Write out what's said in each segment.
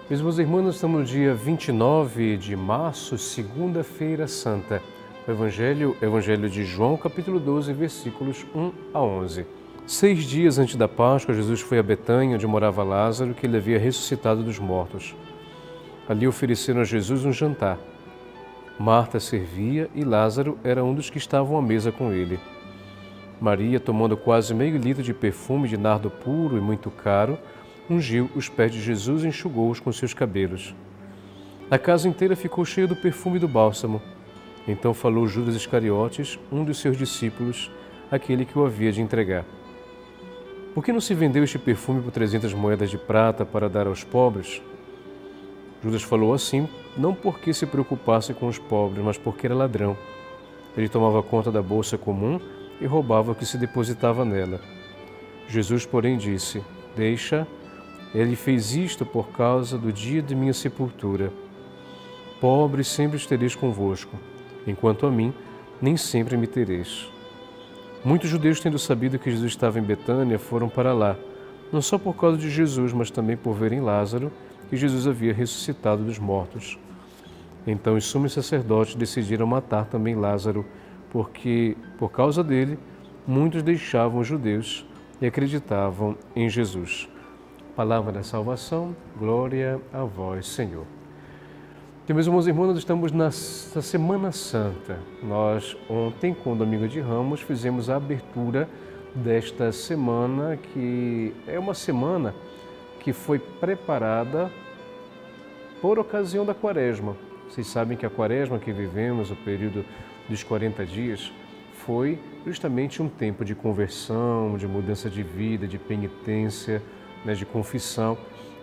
Meus irmãos, nós estamos no dia 29 de março, segunda-feira santa. O Evangelho de João, capítulo 12, versículos 1 a 11. 6 dias antes da Páscoa, Jesus foi a Betânia, onde morava Lázaro, que ele havia ressuscitado dos mortos. Ali ofereceram a Jesus um jantar. Marta servia e Lázaro era um dos que estavam à mesa com ele. Maria, tomando quase meio litro de perfume de nardo puro e muito caro, ungiu os pés de Jesus e enxugou-os com seus cabelos. A casa inteira ficou cheia do perfume do bálsamo. Então falou Judas Iscariotes, um dos seus discípulos, aquele que o havia de entregar. Por que não se vendeu este perfume por 300 moedas de prata para dar aos pobres? Judas falou assim, não porque se preocupasse com os pobres, mas porque era ladrão. Ele tomava conta da bolsa comum e roubava o que se depositava nela. Jesus, porém, disse, deixa, ele fez isto por causa do dia de minha sepultura. Pobres sempre estereis convosco, enquanto a mim, nem sempre me tereis. Muitos judeus, tendo sabido que Jesus estava em Betânia, foram para lá, não só por causa de Jesus, mas também por verem Lázaro, que Jesus havia ressuscitado dos mortos. Então os sumos sacerdotes decidiram matar também Lázaro, porque, por causa dele, muitos deixavam os judeus e acreditavam em Jesus. Palavra da salvação, glória a vós, Senhor. Então, meus irmãos, nós estamos na Semana Santa. Nós, ontem, com o Domingo de Ramos, fizemos a abertura desta semana, que é uma semana que foi preparada por ocasião da Quaresma. Vocês sabem que a Quaresma que vivemos, o período dos 40 dias, foi justamente um tempo de conversão, de mudança de vida, de penitência, de confissão,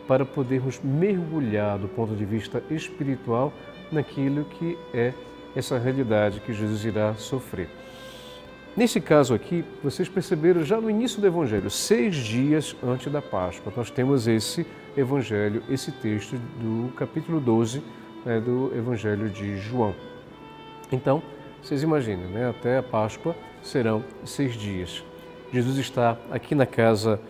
para podermos mergulhar do ponto de vista espiritual naquilo que é essa realidade que Jesus irá sofrer. Nesse caso aqui, vocês perceberam já no início do Evangelho, 6 dias antes da Páscoa, nós temos esse Evangelho, esse texto do capítulo 12 do Evangelho de João. Então, vocês imaginem, até a Páscoa serão 6 dias. Jesus está aqui na casa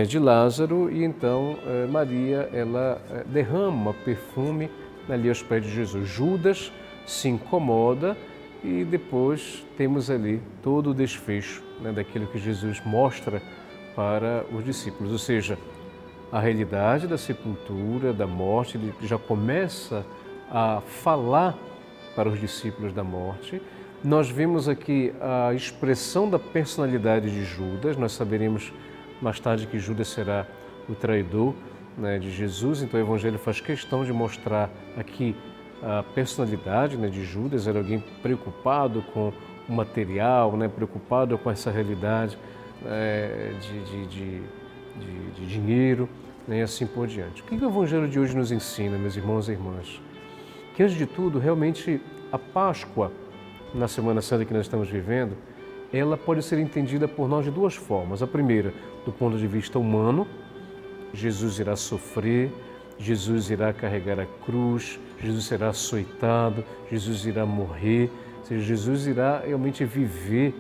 de Lázaro e então Maria ela derrama perfume ali aos pés de Jesus. Judas se incomoda e depois temos ali todo o desfecho daquilo que Jesus mostra para os discípulos, ou seja, a realidade da sepultura, da morte. Ele já começa a falar para os discípulos da morte. Nós vemos aqui a expressão da personalidade de Judas. Nós saberemos mais tarde que Judas será o traidor de Jesus, então o Evangelho faz questão de mostrar aqui a personalidade de Judas. Era alguém preocupado com o material, preocupado com essa realidade de dinheiro e assim por diante. O que o Evangelho de hoje nos ensina, meus irmãos e irmãs? Que antes de tudo, realmente, a Páscoa, na Semana Santa que nós estamos vivendo, ela pode ser entendida por nós de duas formas. A primeira, do ponto de vista humano, Jesus irá sofrer, Jesus irá carregar a cruz, Jesus será açoitado, Jesus irá morrer, ou seja, Jesus irá realmente viver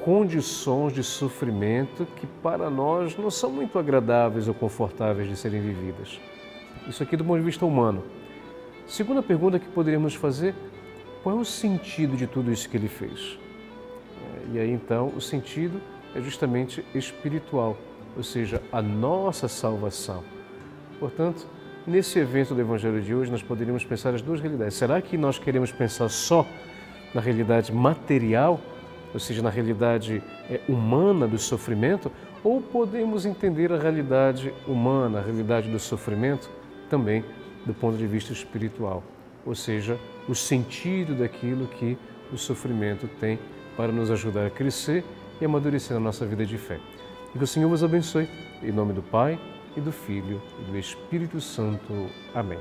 condições de sofrimento que para nós não são muito agradáveis ou confortáveis de serem vividas. Isso aqui do ponto de vista humano. Segunda pergunta que poderíamos fazer, qual é o sentido de tudo isso que ele fez? E aí então o sentido é justamente espiritual, ou seja, a nossa salvação. Portanto, nesse evento do Evangelho de hoje nós poderíamos pensar as duas realidades. Será que nós queremos pensar só na realidade material, ou seja, na realidade humana do sofrimento, ou podemos entender a realidade humana, a realidade do sofrimento também do ponto de vista espiritual, ou seja, o sentido daquilo que o sofrimento tem para nos ajudar a crescer e amadurecer na nossa vida de fé. E que o Senhor vos abençoe, em nome do Pai, e do Filho, e do Espírito Santo. Amém.